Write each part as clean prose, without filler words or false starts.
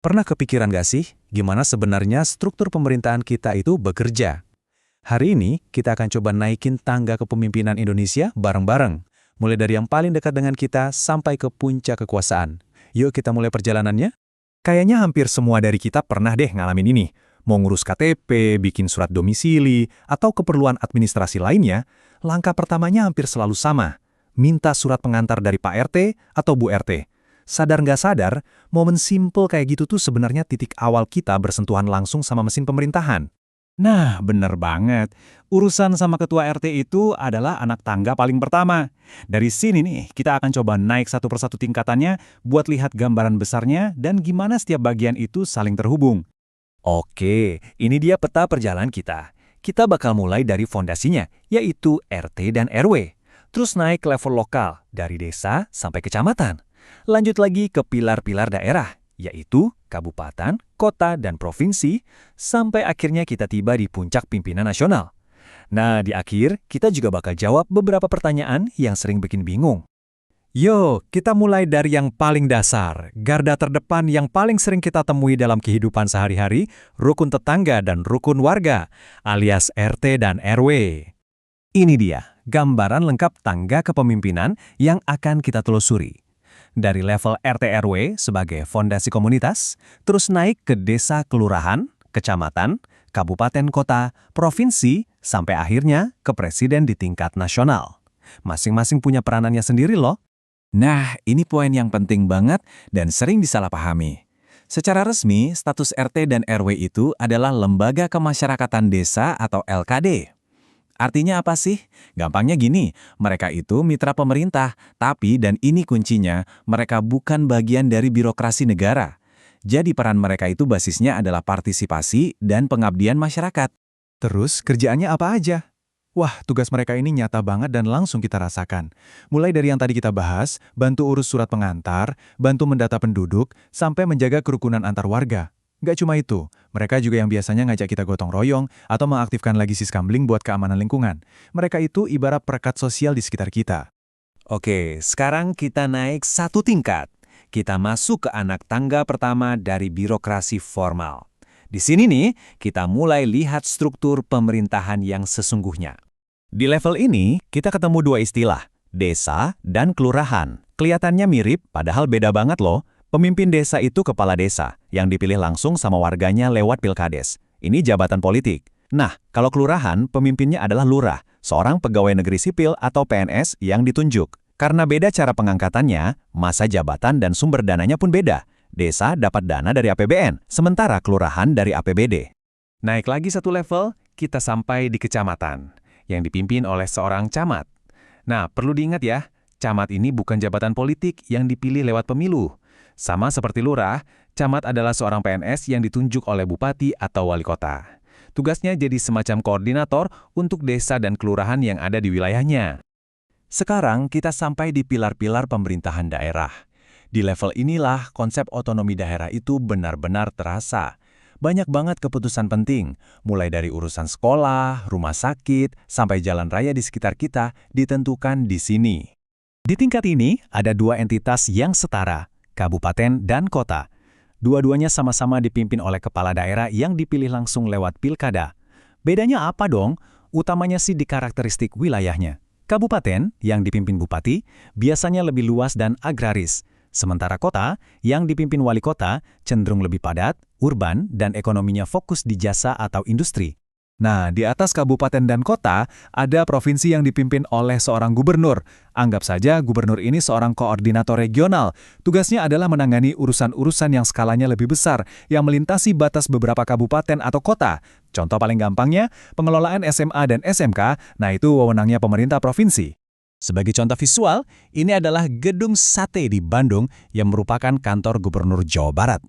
Pernah kepikiran gak sih, gimana sebenarnya struktur pemerintahan kita itu bekerja? Hari ini, kita akan coba naikin tangga kepemimpinan Indonesia bareng-bareng. Mulai dari yang paling dekat dengan kita sampai ke puncak kekuasaan. Yuk kita mulai perjalanannya? Kayaknya hampir semua dari kita pernah deh ngalamin ini. Mau ngurus KTP, bikin surat domisili, atau keperluan administrasi lainnya, langkah pertamanya hampir selalu sama. Minta surat pengantar dari Pak RT atau Bu RT. Sadar nggak sadar, momen simple kayak gitu tuh sebenarnya titik awal kita bersentuhan langsung sama mesin pemerintahan. Nah, bener banget. Urusan sama ketua RT itu adalah anak tangga paling pertama. Dari sini nih, kita akan coba naik satu persatu tingkatannya buat lihat gambaran besarnya dan gimana setiap bagian itu saling terhubung. Oke, ini dia peta perjalanan kita. Kita bakal mulai dari fondasinya, yaitu RT dan RW. Terus naik ke level lokal, dari desa sampai kecamatan. Lanjut lagi ke pilar-pilar daerah, yaitu kabupaten, kota, dan provinsi, sampai akhirnya kita tiba di puncak pimpinan nasional. Nah, di akhir, kita juga bakal jawab beberapa pertanyaan yang sering bikin bingung. Yo, kita mulai dari yang paling dasar, garda terdepan yang paling sering kita temui dalam kehidupan sehari-hari, rukun tetangga dan rukun warga, alias RT dan RW. Ini dia, gambaran lengkap tangga kepemimpinan yang akan kita telusuri. Dari level RT RW sebagai fondasi komunitas, terus naik ke desa kelurahan, kecamatan, kabupaten kota, provinsi, sampai akhirnya ke presiden di tingkat nasional. Masing-masing punya peranannya sendiri loh. Nah, ini poin yang penting banget dan sering disalahpahami. Secara resmi, status RT dan RW itu adalah Lembaga Kemasyarakatan Desa atau LKD. Artinya apa sih? Gampangnya gini, mereka itu mitra pemerintah, tapi dan ini kuncinya, mereka bukan bagian dari birokrasi negara. Jadi peran mereka itu basisnya adalah partisipasi dan pengabdian masyarakat. Terus kerjaannya apa aja? Wah, tugas mereka ini nyata banget dan langsung kita rasakan. Mulai dari yang tadi kita bahas, bantu urus surat pengantar, bantu mendata penduduk, sampai menjaga kerukunan antar warga. Nggak cuma itu, mereka juga yang biasanya ngajak kita gotong royong atau mengaktifkan lagi siskamling buat keamanan lingkungan. Mereka itu ibarat perekat sosial di sekitar kita. Oke, sekarang kita naik satu tingkat. Kita masuk ke anak tangga pertama dari birokrasi formal. Di sini nih, kita mulai lihat struktur pemerintahan yang sesungguhnya. Di level ini, kita ketemu dua istilah, desa dan kelurahan. Kelihatannya mirip, padahal beda banget loh. Pemimpin desa itu kepala desa, yang dipilih langsung sama warganya lewat pilkades. Ini jabatan politik. Nah, kalau kelurahan, pemimpinnya adalah lurah, seorang pegawai negeri sipil atau PNS yang ditunjuk. Karena beda cara pengangkatannya, masa jabatan dan sumber dananya pun beda. Desa dapat dana dari APBN, sementara kelurahan dari APBD. Naik lagi satu level, kita sampai di kecamatan, yang dipimpin oleh seorang camat. Nah, perlu diingat ya, camat ini bukan jabatan politik yang dipilih lewat pemilu. Sama seperti lurah, camat adalah seorang PNS yang ditunjuk oleh bupati atau wali kota. Tugasnya jadi semacam koordinator untuk desa dan kelurahan yang ada di wilayahnya. Sekarang kita sampai di pilar-pilar pemerintahan daerah. Di level inilah konsep otonomi daerah itu benar-benar terasa. Banyak banget keputusan penting, mulai dari urusan sekolah, rumah sakit, sampai jalan raya di sekitar kita ditentukan di sini. Di tingkat ini, ada dua entitas yang setara, kabupaten dan kota. Dua-duanya sama-sama dipimpin oleh kepala daerah yang dipilih langsung lewat pilkada. Bedanya apa dong? Utamanya sih di karakteristik wilayahnya. Kabupaten, yang dipimpin bupati, biasanya lebih luas dan agraris. Sementara kota, yang dipimpin wali kota, cenderung lebih padat, urban, dan ekonominya fokus di jasa atau industri. Nah, di atas kabupaten dan kota, ada provinsi yang dipimpin oleh seorang gubernur. Anggap saja gubernur ini seorang koordinator regional. Tugasnya adalah menangani urusan-urusan yang skalanya lebih besar, yang melintasi batas beberapa kabupaten atau kota. Contoh paling gampangnya, pengelolaan SMA dan SMK, nah itu wewenangnya pemerintah provinsi. Sebagai contoh visual, ini adalah Gedung Sate di Bandung yang merupakan kantor gubernur Jawa Barat.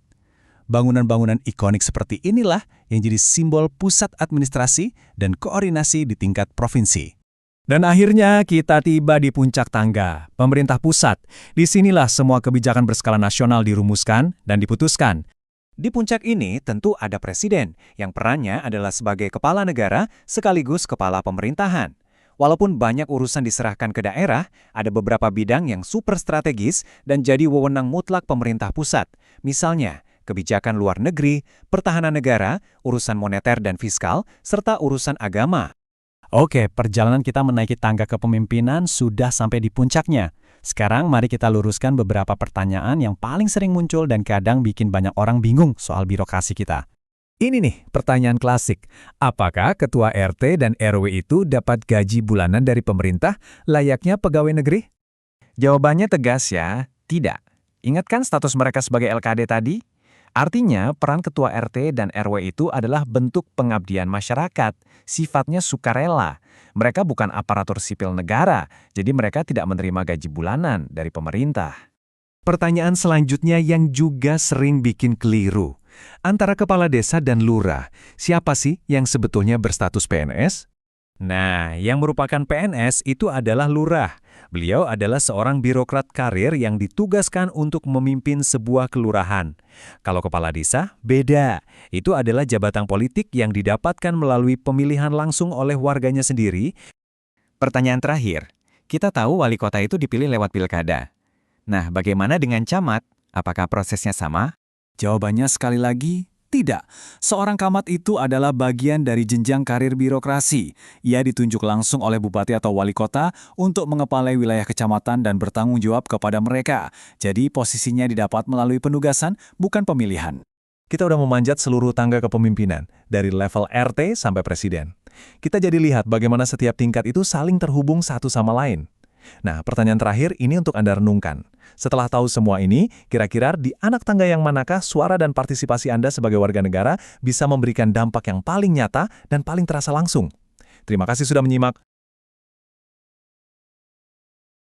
Bangunan-bangunan ikonik seperti inilah yang jadi simbol pusat administrasi dan koordinasi di tingkat provinsi. Dan akhirnya kita tiba di puncak tangga, pemerintah pusat. Disinilah semua kebijakan berskala nasional dirumuskan dan diputuskan. Di puncak ini tentu ada presiden, yang perannya adalah sebagai kepala negara sekaligus kepala pemerintahan. Walaupun banyak urusan diserahkan ke daerah, ada beberapa bidang yang super strategis dan jadi wewenang mutlak pemerintah pusat. Misalnya, kebijakan luar negeri, pertahanan negara, urusan moneter dan fiskal, serta urusan agama. Oke, perjalanan kita menaiki tangga kepemimpinan sudah sampai di puncaknya. Sekarang mari kita luruskan beberapa pertanyaan yang paling sering muncul dan kadang bikin banyak orang bingung soal birokrasi kita. Ini nih pertanyaan klasik. Apakah ketua RT dan RW itu dapat gaji bulanan dari pemerintah layaknya pegawai negeri? Jawabannya tegas ya, tidak. Ingatkan status mereka sebagai LKD tadi? Artinya, peran ketua RT dan RW itu adalah bentuk pengabdian masyarakat, sifatnya sukarela. Mereka bukan aparatur sipil negara, jadi mereka tidak menerima gaji bulanan dari pemerintah. Pertanyaan selanjutnya yang juga sering bikin keliru. Antara kepala desa dan lurah, siapa sih yang sebetulnya berstatus PNS? Nah, yang merupakan PNS itu adalah lurah. Beliau adalah seorang birokrat karir yang ditugaskan untuk memimpin sebuah kelurahan. Kalau kepala desa, beda. Itu adalah jabatan politik yang didapatkan melalui pemilihan langsung oleh warganya sendiri. Pertanyaan terakhir, kita tahu wali kota itu dipilih lewat pilkada. Nah, bagaimana dengan camat? Apakah prosesnya sama? Jawabannya sekali lagi, tidak. Seorang camat itu adalah bagian dari jenjang karir birokrasi. Ia ditunjuk langsung oleh bupati atau wali kota untuk mengepalai wilayah kecamatan dan bertanggung jawab kepada mereka. Jadi posisinya didapat melalui penugasan, bukan pemilihan. Kita udah memanjat seluruh tangga kepemimpinan, dari level RT sampai presiden. Kita jadi lihat bagaimana setiap tingkat itu saling terhubung satu sama lain. Nah, pertanyaan terakhir ini untuk Anda renungkan. Setelah tahu semua ini, kira-kira di anak tangga yang manakah suara dan partisipasi Anda sebagai warga negara bisa memberikan dampak yang paling nyata dan paling terasa langsung? Terima kasih sudah menyimak.